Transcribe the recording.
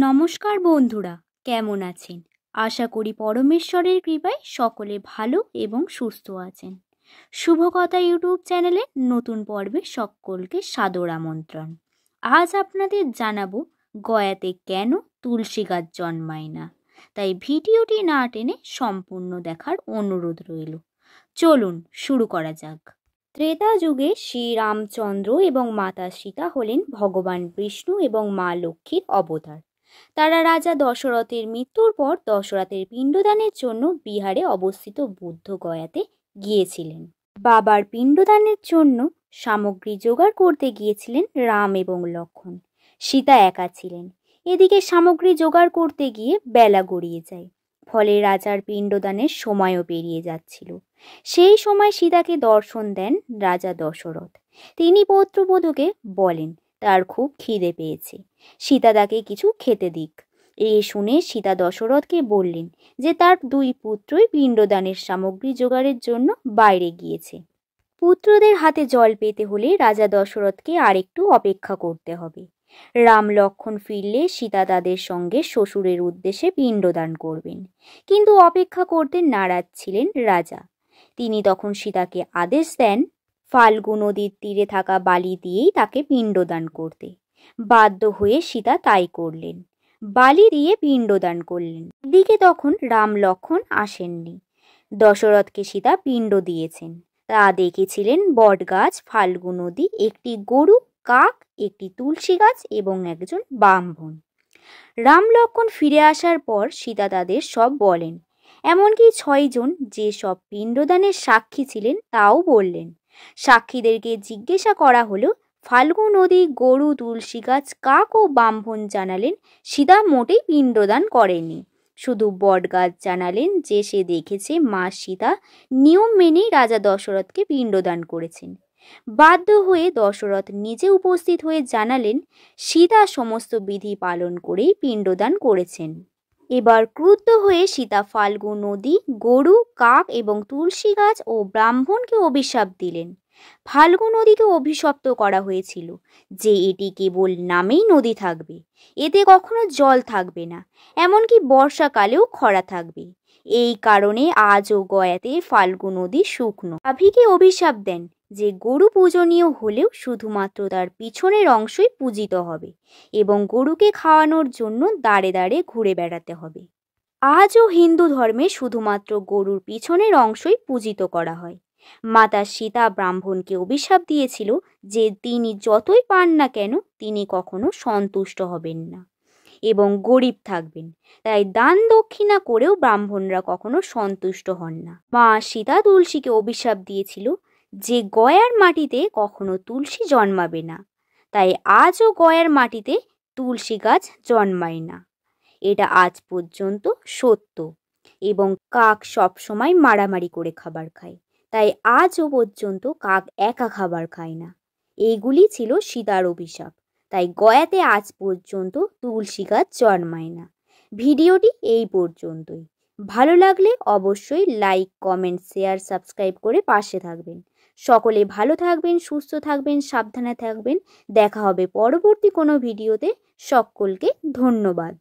নমস্কার বন্ধুরা, কেমন আছেন? আশা করি পরমেশ্বরের কৃপায় সকলে ভালো এবং সুস্থ আছেন। শুভকথা ইউটিউব চ্যানেলে নতুন পর্বে সকলকে সাদর আমন্ত্রণ। আজ আপনাদের জানাবো গয়াতে কেন তুলসী গাছ জন্মায় না। তাই ভিডিওটি না টেনে সম্পূর্ণ দেখার অনুরোধ রইল। চলুন শুরু করা যাক। ত্রেতা যুগে শ্রীরামচন্দ্র এবং মাতা সীতা হলেন ভগবান বিষ্ণু এবং মা লক্ষ্মীর অবতার। তারা রাজা দশরথের মৃত্যুর পর দশরথের পিণ্ডদানের জন্য বিহারে অবস্থিত বুদ্ধ গয়াতে গিয়েছিলেন। বাবার পিণ্ডদানের জন্য সামগ্রী জোগাড় করতে গিয়েছিলেন রাম এবং লক্ষ্মণ। সীতা একা ছিলেন। এদিকে সামগ্রী জোগাড় করতে গিয়ে বেলা গড়িয়ে যায়, ফলে রাজার পিণ্ডদানের সময়ও পেরিয়ে যাচ্ছিল। সেই সময় সীতাকে দর্শন দেন রাজা দশরথ। তিনি পুত্রবধূকে বলেন তার খুব খিদে পেয়েছে, সীতা তাকে কিছু খেতে দিক। এই শুনে সীতা দশরথকে বললেন যে তার দুই পুত্রই পিণ্ডদানের সামগ্রী জোগাড়ের জন্য বাইরে গিয়েছে। পুত্রদের হাতে জল পেতে হলে রাজা দশরথকে আরেকটু অপেক্ষা করতে হবে। রাম লক্ষ্মণ ফিরলে সীতা তাদের সঙ্গে শ্বশুরের উদ্দেশ্যে পিণ্ডদান করবেন, কিন্তু অপেক্ষা করতে নারাজ ছিলেন রাজা। তিনি তখন সীতাকে আদেশ দেন ফাল্গু নদীর তীরে থাকা বালি দিয়েই তাকে পিণ্ডদান করতে। বাধ্য হয়ে সীতা তাই করলেন, বালি দিয়ে পিণ্ডদান করলেন। এদিকে তখন রাম লক্ষ্মণ আসেননি। দশরথকে সীতা পিণ্ড দিয়েছেন। তা দেখেছিলেন বটগাছ, ফাল্গু নদী, একটি গরু, কাক, একটি তুলসী গাছ এবং একজন ব্রাহ্মণ। রাম লক্ষ্মণ ফিরে আসার পর সীতা তাদের সব বলেন, এমনকি 6 জন যে সব পিণ্ডদানের সাক্ষী ছিলেন তাও বললেন। সাক্ষীদেরকে জিজ্ঞাসা করা হলো, ফাল্গু নদী, গরু, তুলসী গাছ, কাক ও ব্রাহ্মণ জানালেন সীতা মোটেই পিণ্ডদান করেনি। শুধু বটগাছ জানালেন যে সে দেখেছে মা সীতা নিয়ম মেনেই রাজা দশরথকে পিণ্ডদান করেছেন। বাধ্য হয়ে দশরথ নিজে উপস্থিত হয়ে জানালেন সীতা সমস্ত বিধি পালন করেই পিণ্ডদান করেছেন। এবার ক্রুদ্ধ হয়ে সীতা ফাল্গু নদী, গরু, কাক এবং তুলসী গাছ ও ব্রাহ্মণকে অভিশাপ দিলেন। ফাল্গু নদীকে অভিশপ্ত করা হয়েছিল যে এটি কেবল নামেই নদী থাকবে, এতে কখনো জল থাকবে না, এমনকি বর্ষাকালেও খরা থাকবে। এই কারণে আজও গয়াতে ফাল্গু নদী শুকনো। নাভিকে অভিশাপ দেন যে গরু পূজনীয় হলেও শুধুমাত্র তার পিছনের অংশই পূজিত হবে এবং গরুকে খাওয়ানোর জন্য দাঁড়ে দাঁড়ে ঘুরে বেড়াতে হবে। আজও হিন্দু ধর্মে শুধুমাত্র গরুর পিছনের অংশই পূজিত করা হয়। মাতা সীতা ব্রাহ্মণকে অভিশাপ দিয়েছিল যে তিনি যতই পান না কেন তিনি কখনো সন্তুষ্ট হবেন না এবং গরিব থাকবেন। তাই দান দক্ষিণা করেও ব্রাহ্মণরা কখনো সন্তুষ্ট হন না। মা সীতা তুলসীকে অভিশাপ দিয়েছিল যে গয়ার মাটিতে কখনো তুলসী জন্মাবে না। তাই আজও গয়ার মাটিতে তুলসী গাছ জন্মায় না। এটা আজ পর্যন্ত সত্য। এবং কাক সবসময় মারামারি করে খাবার খায়, তাই আজও পর্যন্ত কাক একা খাবার খায় না। এইগুলি ছিল সীতার অভিশাপ, তাই গয়াতে আজ পর্যন্ত তুলসী গাছ জন্মায় না। ভিডিওটি এই পর্যন্তই। ভালো লাগলে অবশ্যই লাইক, কমেন্ট, শেয়ার, সাবস্ক্রাইব করে পাশে থাকবেন। সকলে ভালো থাকবেন, সুস্থ থাকবেন, সাবধানে থাকবেন। দেখা হবে পরবর্তী কোনো ভিডিওতে। সকলকে ধন্যবাদ।